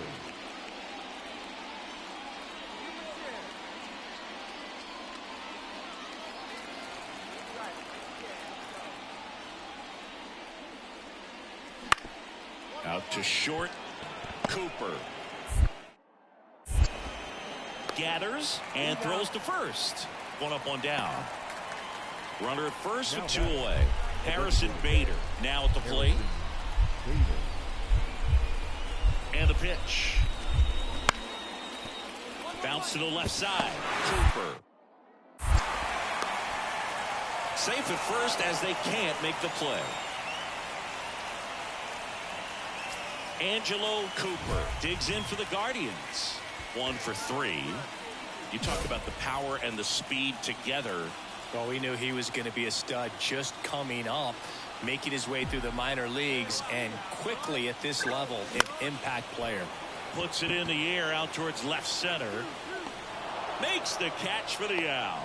A: Out to short. Cooper gathers and throws to first. 1 up, 1 down. Runner at first with 2 away. Harrison Bader now at the plate. And the pitch. Bounce to the left side. Cooper safe at first as they can't make the play. Angelo Cooper digs in for the Guardians. 1 for 3. You talk about the power and the speed together.
F: Well, we knew he was going to be a stud just coming up, making his way through the minor leagues, and quickly at this level, an impact player.
A: Puts it in the air out towards left center. Makes the catch for the out.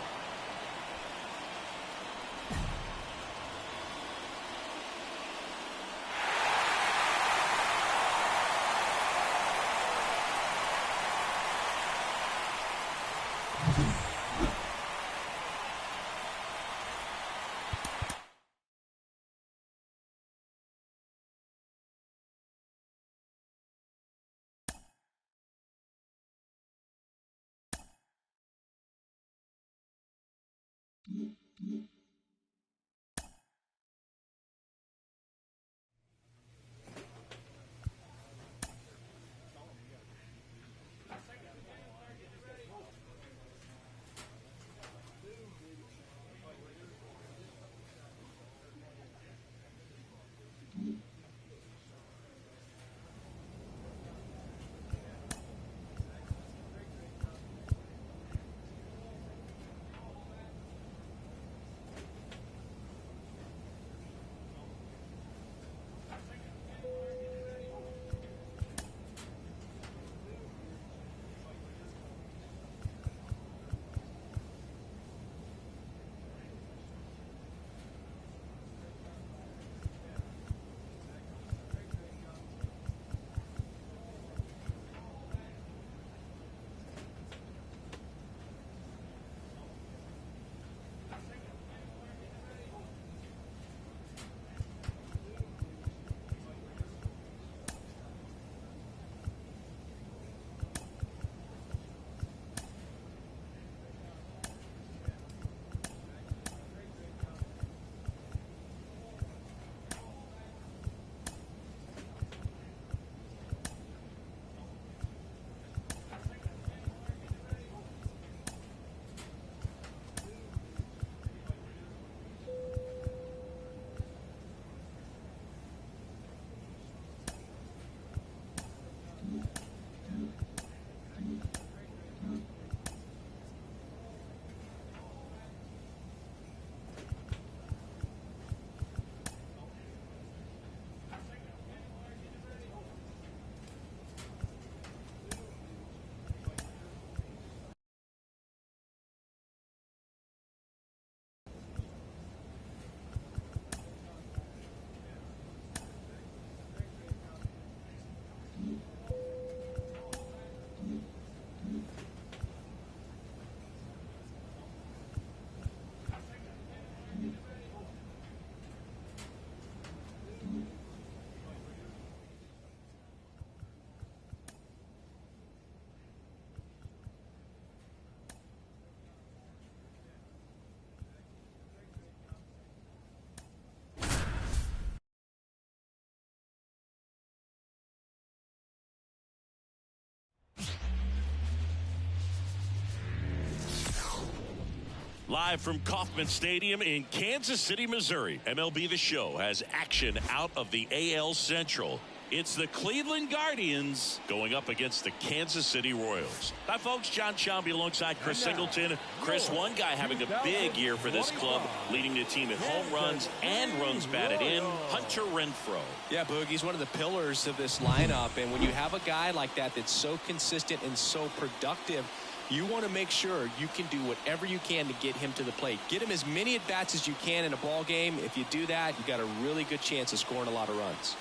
A: Live from Kauffman Stadium in Kansas City, Missouri, MLB The Show has action out of the AL Central. It's the Cleveland Guardians going up against the Kansas City Royals. Hi, folks. John Sciambi alongside Chris Singleton. Chris, one guy having a big year for this club, leading the team in home runs and runs batted in, Hunter Renfroe.
F: Yeah, Boog, he's one of the pillars of this lineup, and when you have a guy like that that's so consistent and so productive, you want to make sure you can do whatever you can to get him to the plate. Get him as many at-bats as you can in a ball game. If you do that, you got a really good chance of scoring a lot of runs.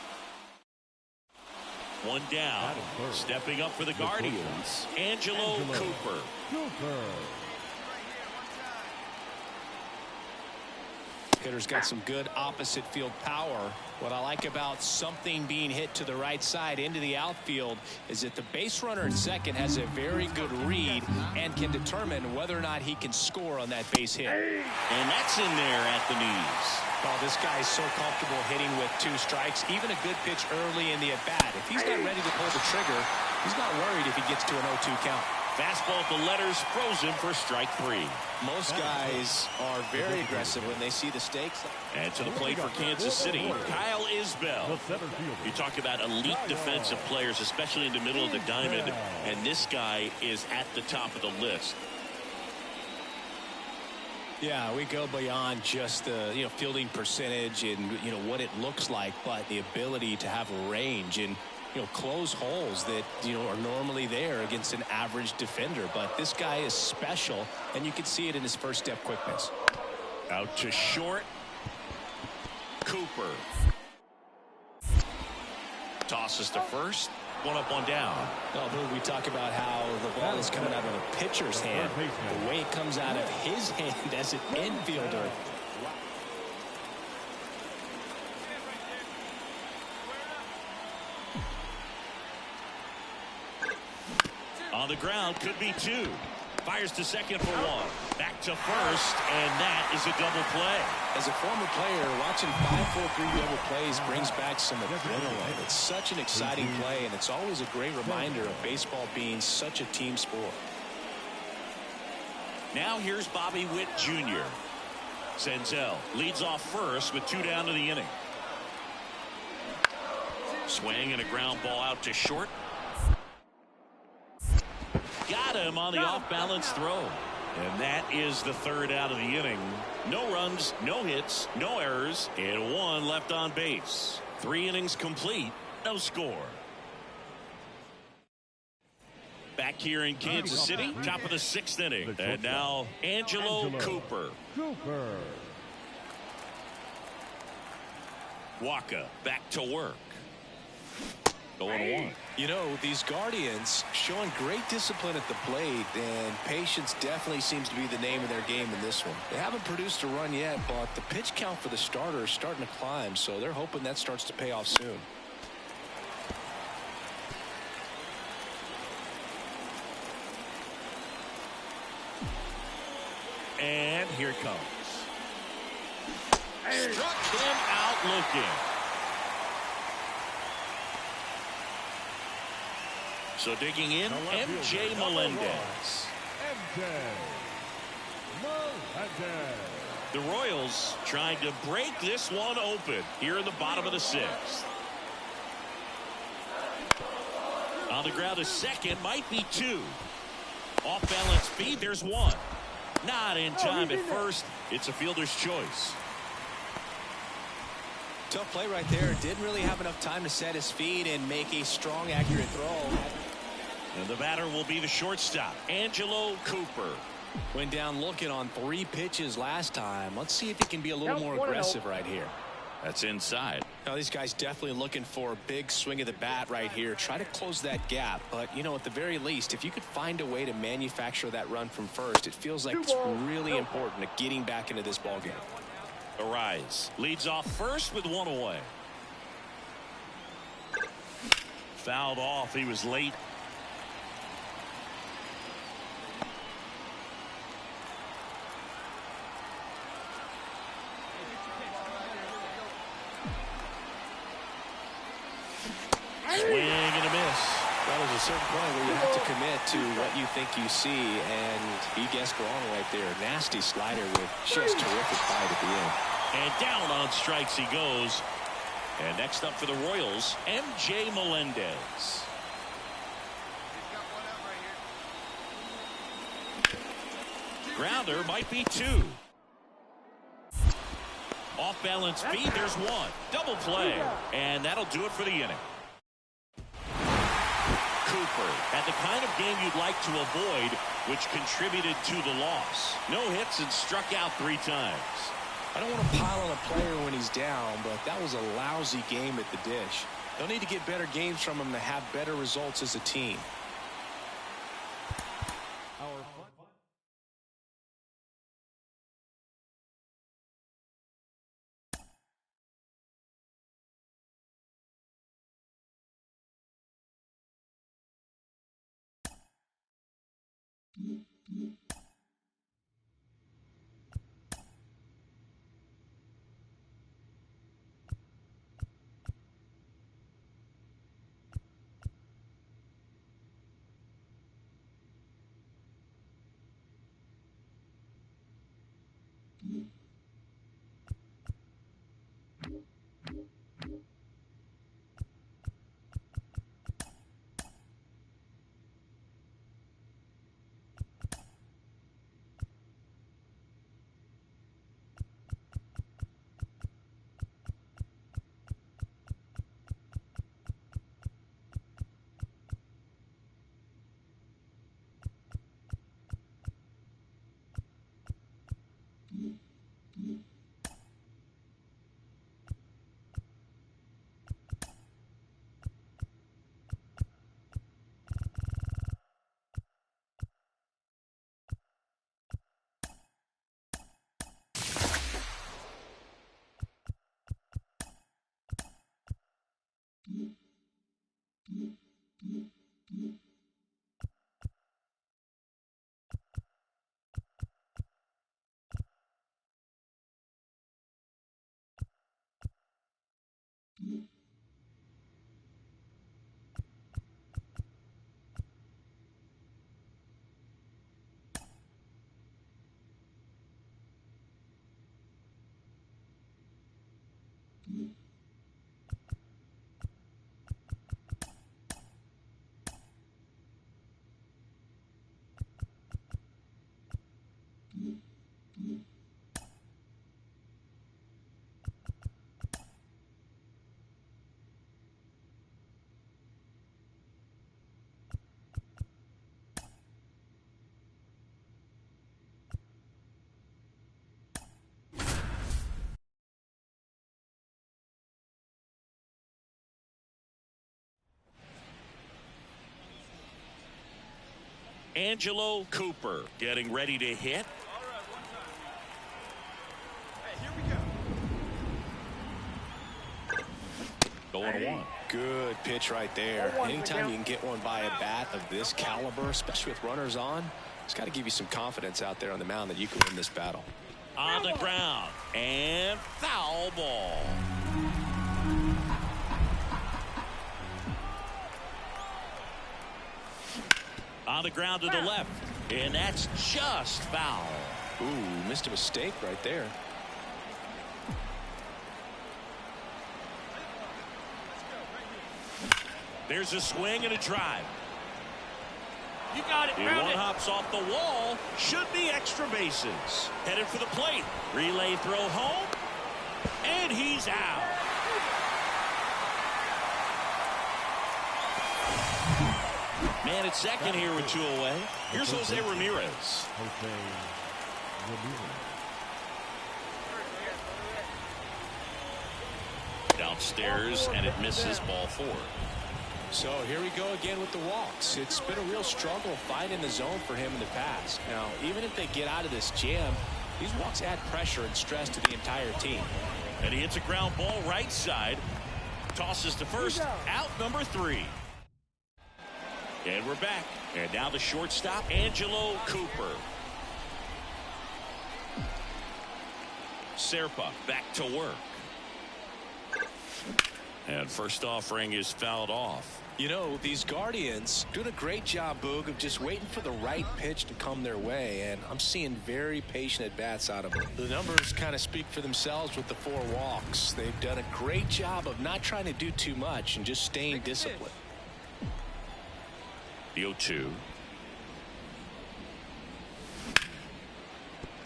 A: One down. Stepping up for the Guardians, Angelo Cooper.
F: Hitter's got some good opposite field power. What I like about something being hit to the right side into the outfield is that the base runner at second has a very good read and can determine whether or not he can score on that base hit.
A: And that's in there at the knees.
F: Oh, this guy is so comfortable hitting with 2 strikes. Even a good pitch early in the at-bat. If he's not ready to pull the trigger, he's not worried if he gets to an 0-2 count.
A: Fastball at the letters, frozen for strike 3.
F: Most guys are very aggressive when they see the stakes.
A: And to the plate for Kansas City, Kyle Isbell. You talk about elite defensive players, especially in the middle of the diamond, and this guy is at the top of the list.
F: Yeah, we go beyond just the fielding percentage and what it looks like, but the ability to have range and close holes that are normally there against an average defender. But this guy is special, and you can see it in his first step quickness.
A: Out to short. Cooper tosses to first. One up, one down.
F: Although we talk about how the ball is coming out of a pitcher's hand, the way it comes out of his hand as an infielder.
A: On the ground, could be 2. Fires to second for 1. Back to first, and that is a double play.
F: As a former player, watching 5-4-3 double plays brings back some adrenaline. It's such an exciting play, and it's always a great reminder of baseball being such a team sport.
A: Now here's Bobby Witt Jr. Senzel leads off first with 2 down to the inning. Swing and a ground ball out to short. Got him on the off-balance throw. And that is the 3rd out of the inning. No runs, no hits, no errors, and 1 left on base. 3 innings complete, no score. Back here in Kansas City, top of the 6th inning. And now Angelo Cooper. Waka back to work. 0-1.
F: These Guardians showing great discipline at the plate, and patience definitely seems to be the name of their game in this one. They haven't produced a run yet, but the pitch count for the starter is starting to climb, so they're hoping that starts to pay off soon.
A: And here it comes. Struck him out looking. So digging in, MJ Melendez. The Royals trying to break this one open here in the bottom of the 6th. On the ground, a second, might be 2. Off balance speed, there's 1. Not in time at first. It's a fielder's choice.
F: Tough play right there. Didn't really have enough time to set his feet and make a strong, accurate throw.
A: And the batter will be the shortstop, Angelo Cooper.
F: Went down looking on 3 pitches last time. Let's see if he can be a little more aggressive right here.
A: That's inside.
F: Now, these guys definitely looking for a big swing of the bat right here. Try to close that gap. But, at the very least, if you could find a way to manufacture that run from first, it feels like it's really important to getting back into this ballgame.
A: Arise leads off first with 1 away. Fouled off. He was late. Swing and a miss.
F: Well, there's a certain point where you have to commit to what you think you see, and he guessed wrong right there. Nasty slider with just terrific bite at the end.
A: And down on strikes he goes. And next up for the Royals, MJ Melendez. Grounder might be 2. Off balance speed, there's 1. Double play. And that'll do it for the inning. Cooper had the kind of game you'd like to avoid, which contributed to the loss. No hits and struck out 3 times.
F: I don't want to pile on a player when he's down, but that was a lousy game at the dish. They'll need to get better games from him to have better results as a team.
A: Angelo Cooper getting ready to hit. Going one.
F: Good pitch right there. Anytime you can get one by a bat of this caliber, especially with runners on, it's got to give you some confidence out there on the mound that you can win this battle.
A: On the ground and foul ball. On the ground to the left, and that's just foul.
F: Ooh, missed a mistake right there.
A: There's a swing and a drive.
B: You got it.
A: One hops off the wall. Should be extra bases. Headed for the plate. Relay throw home. And he's out. Man at second here with 2 away. Here's Jose Ramirez. Downstairs, and it misses ball 4.
F: So here we go again with the walks. It's been a real struggle finding the zone for him in the past. Now, even if they get out of this jam, these walks add pressure and stress to the entire team.
A: And he hits a ground ball right side. Tosses to first. Out number 3. And we're back. And now the shortstop, Angelo Cooper. Serpa back to work. And first offering is fouled off.
F: You know, these Guardians doing a great job, Boog, of just waiting for the right pitch to come their way, and I'm seeing very patient at-bats out of them. The numbers kind of speak for themselves with the 4 walks. They've done a great job of not trying to do too much and just staying disciplined.
A: The 0-2.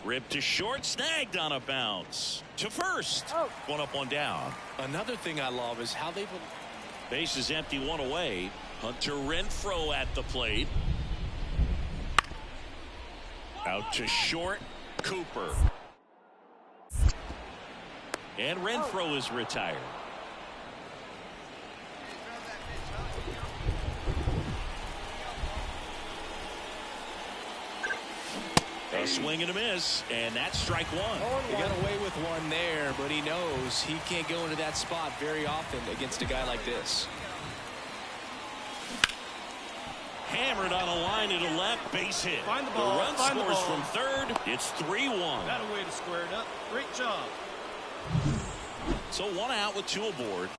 A: Ripped to short, snagged on a bounce. To first. One up, one down.
F: Another thing I love is how they've...
A: Base is empty, 1 away. Hunter Renfroe at the plate. Out to short, Cooper. And Renfroe is retired. A swing and a miss, and that's strike 1.
F: He got away with one there, but he knows he can't go into that spot very often against a guy like this.
A: Hammered on a line to the left, base hit.
B: Find the ball.
A: The run
B: Find the
A: scores
B: ball.
A: from third. It's 3-1.
B: Got a way to square it up. Great job.
A: So 1 out with 2 aboard.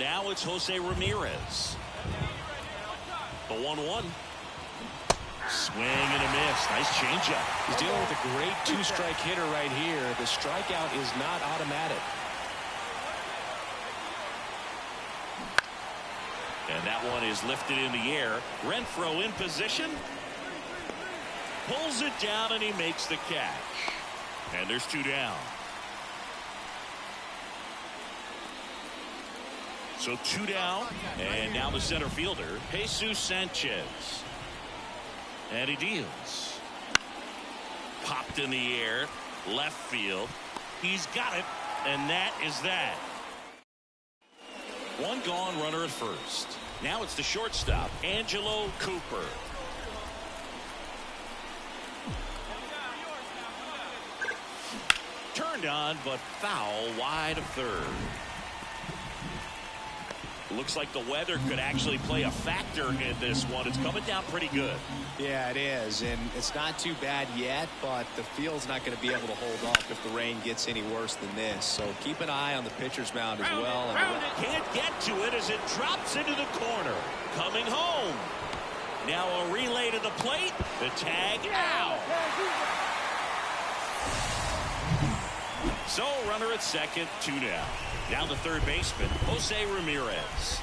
A: Now it's Jose Ramirez. The 1-1. Swing and a pitch. Nice changeup.
F: He's dealing with a great two-strike hitter right here. The strikeout is not automatic.
A: And that one is lifted in the air. Renfroe in position. Pulls it down, and he makes the catch. And there's 2 down. So 2 down, and now the center fielder, Jesus Sanchez. And he deals. Popped in the air, left field. He's got it, and that is that. 1 gone, runner at first. Now it's the shortstop, Angelo Cooper. Turned on, but foul wide of third. Looks like the weather could actually play a factor in this one. It's coming down pretty good.
F: Yeah, it is, and it's not too bad yet, but the field's not going to be able to hold off if the rain gets any worse than this. So keep an eye on the pitcher's mound as well.
A: Can't get to it as it drops into the corner. Coming home. Now a relay to the plate. The tag out. So runner at second, 2 down. Now the third baseman, Jose Ramirez.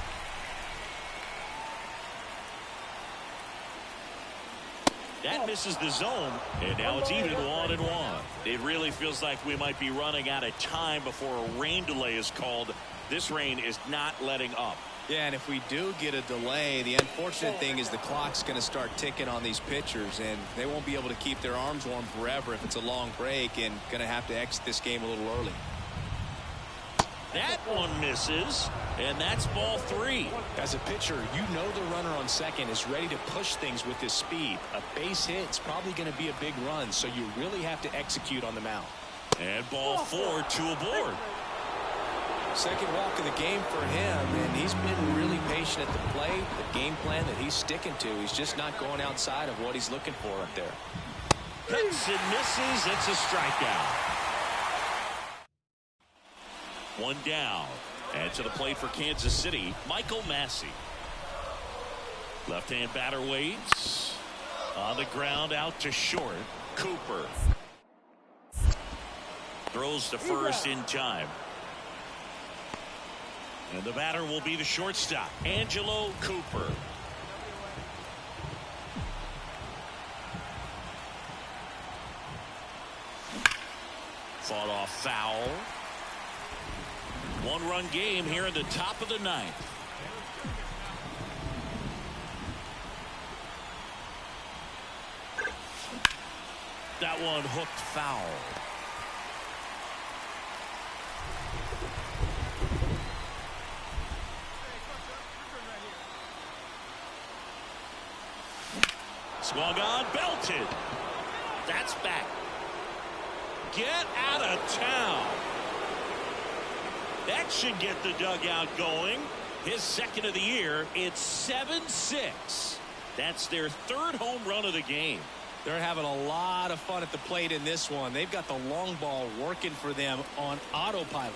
A: That misses the zone, and now it's even 1-1. It really feels like we might be running out of time before a rain delay is called. This rain is not letting up.
F: Yeah, and if we do get a delay, the unfortunate thing is the clock's going to start ticking on these pitchers, and they won't be able to keep their arms warm forever if it's a long break, and going to have to exit this game a little early.
A: That one misses, and that's ball 3.
F: As a pitcher, you know the runner on second is ready to push things with his speed. A base hit is probably going to be a big run, so you really have to execute on the mound.
A: And ball 4, 2 aboard.
F: Second walk of the game for him, and he's been really patient at the plate. The game plan that he's sticking to, he's just not going outside of what he's looking for up there.
A: Hits and misses. It's a strikeout. 1 down. And to the plate for Kansas City, Michael Massey. Left-hand batter waits. On the ground, out to short. Cooper. Throws to first in time. And the batter will be the shortstop, Angelo Cooper. Fought off foul. 1-run game here in the top of the 9th. That one hooked foul. Swung on, belted. That's back. Get out of town. That should get the dugout going. His second of the year. It's 7-6. That's their 3rd home run of the game.
F: They're having a lot of fun at the plate in this one. They've got the long ball working for them on autopilot.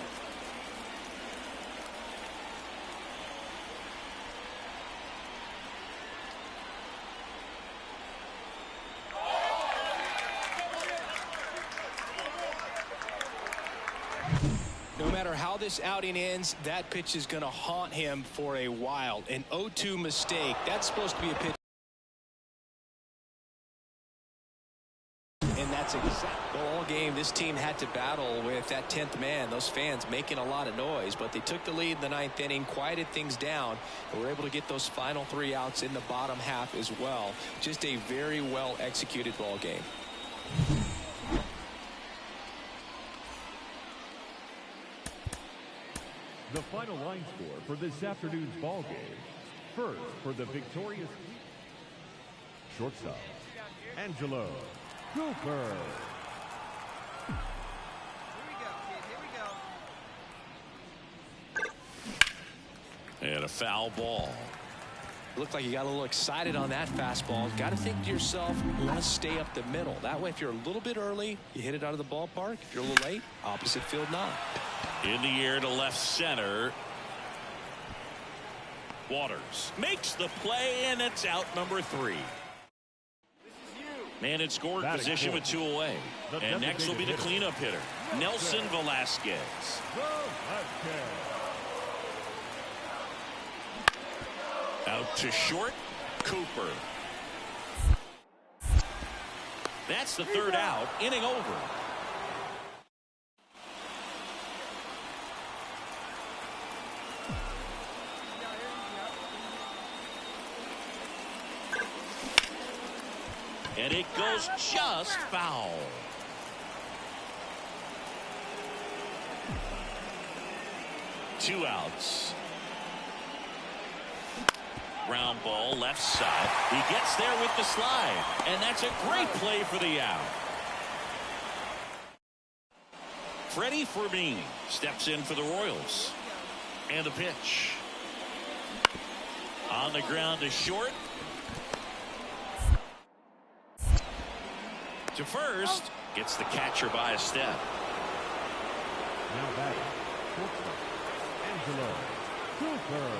F: No matter how this outing ends, that pitch is going to haunt him for a while. An 0-2 mistake. That's supposed to be a pitch. And that's exactly all game. This team had to battle with that 10th man. Those fans making a lot of noise, but they took the lead in the 9th inning, quieted things down, and were able to get those final 3 outs in the bottom half as well. Just a very well executed ball game.
E: The final line score for this afternoon's ball game. First, for the victorious shortstop, Angelo Cooper.
D: Here we go, kid. Here we go.
A: And a foul ball.
F: Looked like you got a little excited on that fastball. Got to think to yourself, let's stay up the middle. That way, if you're a little bit early, you hit it out of the ballpark. If you're a little late, opposite field nod.
A: In the air to left center. Waters makes the play, and it's out number 3.
D: This is you.
A: Man in scoring position with 2 away. And next will be the cleanup hitter, Nelson Velasquez. Out to short, Cooper. That's the 3rd out, inning over. And it goes just foul. Two outs. Ground ball left side. He gets there with the slide. And that's a great play for the out. Freddie Fermin steps in for the Royals. And the pitch. On the ground to short. To first. Gets the catcher by a step.
E: Now batting, Angelo Cooper.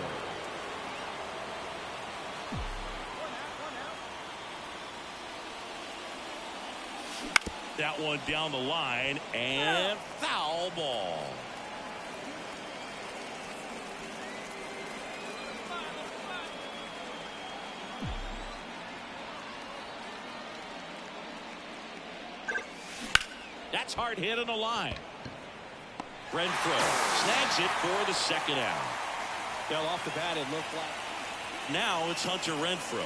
A: That one down the line and foul ball. That's hard hit on the line. Renfroe snags it for the 2nd out.
F: Well, off the bat, it looked like.
A: Now it's Hunter Renfroe.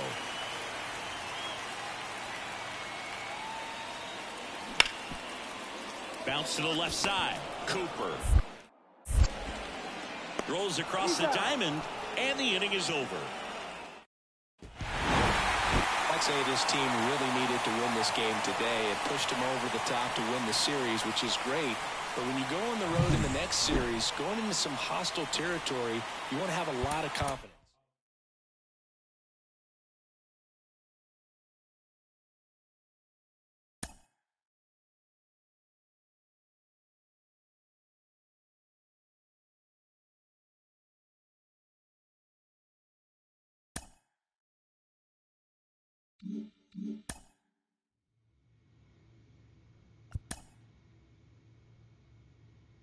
A: Bounce to the left side. Cooper throws across the diamond, and the inning is over.
F: I'd say this team really needed to win this game today. It pushed them over the top to win the series, which is great. But when you go on the road in the next series, going into some hostile territory, you want to have a lot of confidence.